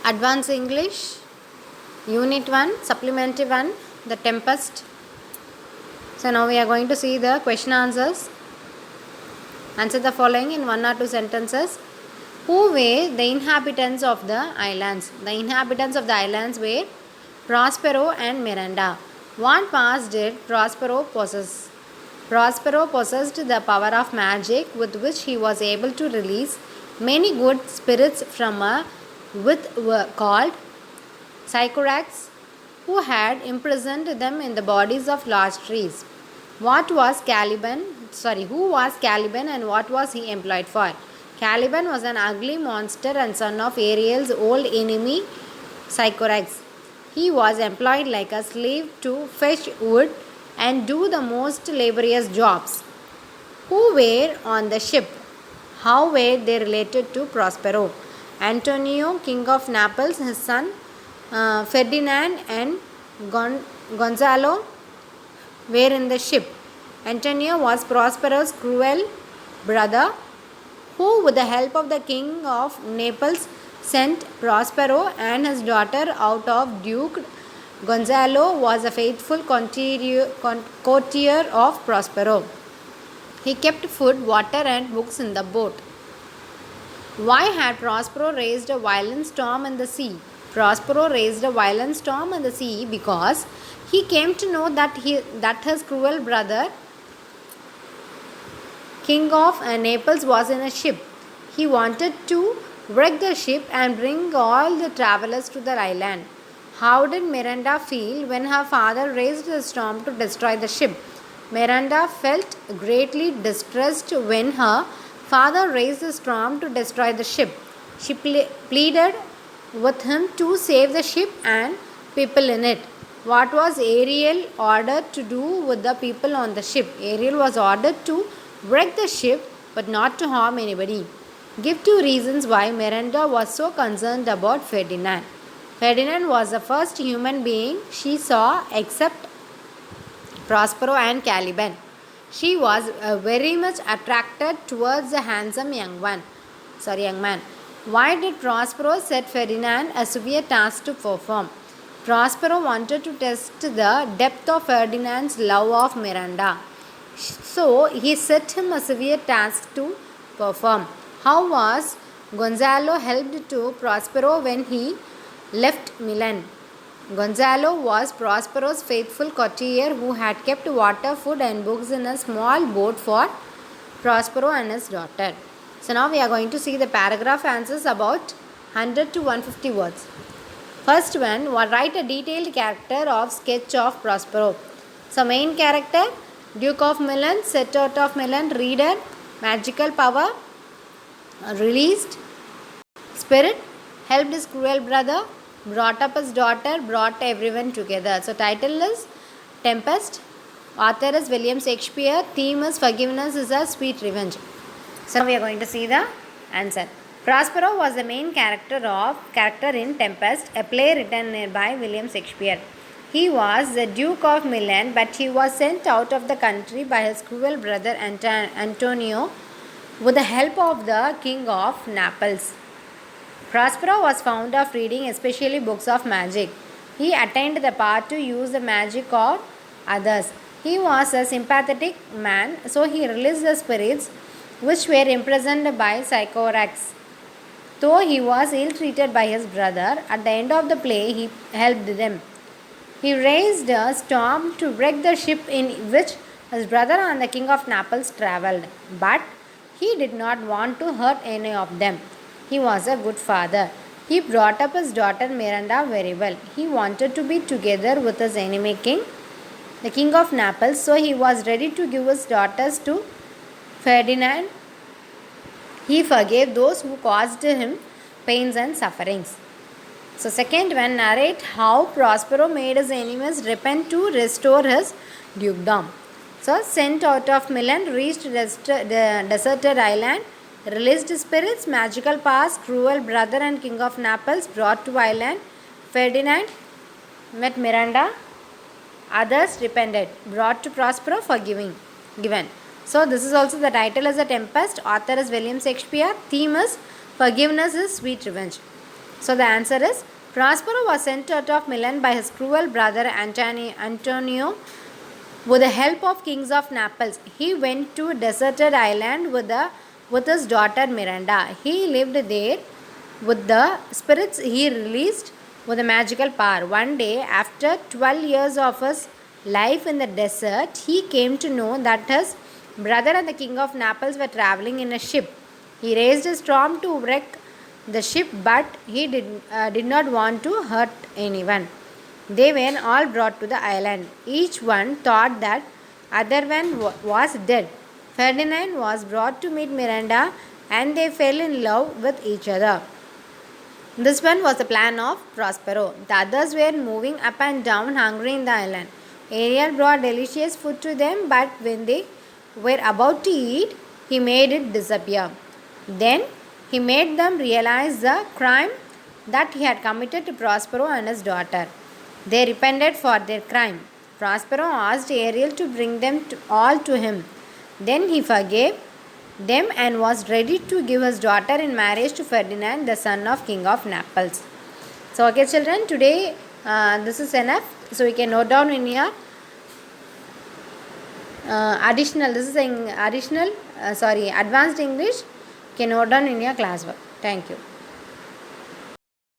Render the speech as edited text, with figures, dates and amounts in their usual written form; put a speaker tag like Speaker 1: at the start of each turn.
Speaker 1: Advanced English, Unit 1, Supplementary 1, The Tempest. So now we are going to see the question answers. Answer the following in 1 or 2 sentences. Who were the inhabitants of the islands? The inhabitants of the islands were Prospero and Miranda. What past did Prospero possess? Prospero possessed the power of magic with which he was able to release many good spirits from a with called Sycorax, who had imprisoned them in the bodies of large trees. What was Caliban? Who was Caliban and what was he employed for? Caliban was an ugly monster and son of Ariel's old enemy Sycorax. He was employed like a slave to fetch wood and do the most laborious jobs. Who were on the ship? How were they related to Prospero? Antonio, king of Naples, his son Ferdinand and Gonzalo were in the ship. Antonio was Prospero's cruel brother, who, with the help of the king of Naples, sent Prospero and his daughter out of Duke. Gonzalo was a faithful courtier of Prospero. He kept food, water, and books in the boat. Why had Prospero raised a violent storm in the sea? Prospero raised a violent storm in the sea because he came to know that his cruel brother, king of Naples, was in a ship. He wanted to wreck the ship and bring all the travelers to the island. How did Miranda feel when her father raised a storm to destroy the ship? Miranda felt greatly distressed when her father raised a storm to destroy the ship. She pleaded with him to save the ship and people in it. What was Ariel ordered to do with the people on the ship? Ariel was ordered to wreck the ship but not to harm anybody. Give 2 reasons why Miranda was so concerned about Ferdinand. Ferdinand was the first human being she saw except Prospero and Caliban. She was very much attracted towards the handsome young man. Why did Prospero set Ferdinand a severe task to perform? Prospero wanted to test the depth of Ferdinand's love of Miranda. So he set him a severe task to perform. How was Gonzalo helped to Prospero when he left Milan? Gonzalo was Prospero's faithful courtier who had kept water, food, and books in a small boat for Prospero and his daughter. So now we are going to see the paragraph answers about 100 to 150 words. First one, write a detailed character of sketch of Prospero. So main character, Duke of Milan, set out of Milan, reader, magical power, released spirit, helped his cruel brother, brought up his daughter, brought everyone together. So title is Tempest, author is William Shakespeare, theme is Forgiveness is a Sweet Revenge. So we are going to see the answer. Prospero was the main character in Tempest, a play written by William Shakespeare. He was the Duke of Milan, but he was sent out of the country by his cruel brother Antonio with the help of the king of Naples. Prospero was fond of reading, especially books of magic. He attained the power to use the magic of others. He was a sympathetic man, so he released the spirits which were imprisoned by Sycorax. Though he was ill-treated by his brother, at the end of the play he helped them. He raised a storm to wreck the ship in which his brother and the king of Naples travelled, but he did not want to hurt any of them. He was a good father. He brought up his daughter Miranda very well. He wanted to be together with his enemy king, the king of Naples, so he was ready to give his daughters to Ferdinand. He forgave those who caused him pains and sufferings. So second one, narrate how Prospero made his enemies repent to restore his dukedom. So sent out of Milan, reached the deserted island, released spirits, magical powers, cruel brother and king of Naples, brought to island. Ferdinand met Miranda, others repented, brought to Prospero, given. So this is also the title is The Tempest, author is William Shakespeare, theme is Forgiveness is Sweet Revenge. So the answer is Prospero was sent out of Milan by his cruel brother Antonio with the help of kings of Naples. He went to a deserted island with his daughter Miranda. He lived there with the spirits he released with a magical power. One day, after 12 years of his life in the desert, he came to know that his brother and the king of Naples were traveling in a ship. He raised a storm to wreck the ship, but he did not want to hurt anyone. They were all brought to the island. Each one thought that other one was dead. Ferdinand was brought to meet Miranda and they fell in love with each other. This one was the plan of Prospero. The others were moving up and down hungry in the island. Ariel brought delicious food to them, but when they were about to eat, he made it disappear. Then he made them realize the crime that he had committed to Prospero and his daughter. They repented for their crime. Prospero asked Ariel to bring them all to him. Then he forgave them and was ready to give his daughter in marriage to Ferdinand, the son of King of Naples. So, okay, children, today this is enough. So, we can note down in your additional. This is in additional. Advanced English. You can note down in your classwork. Thank you.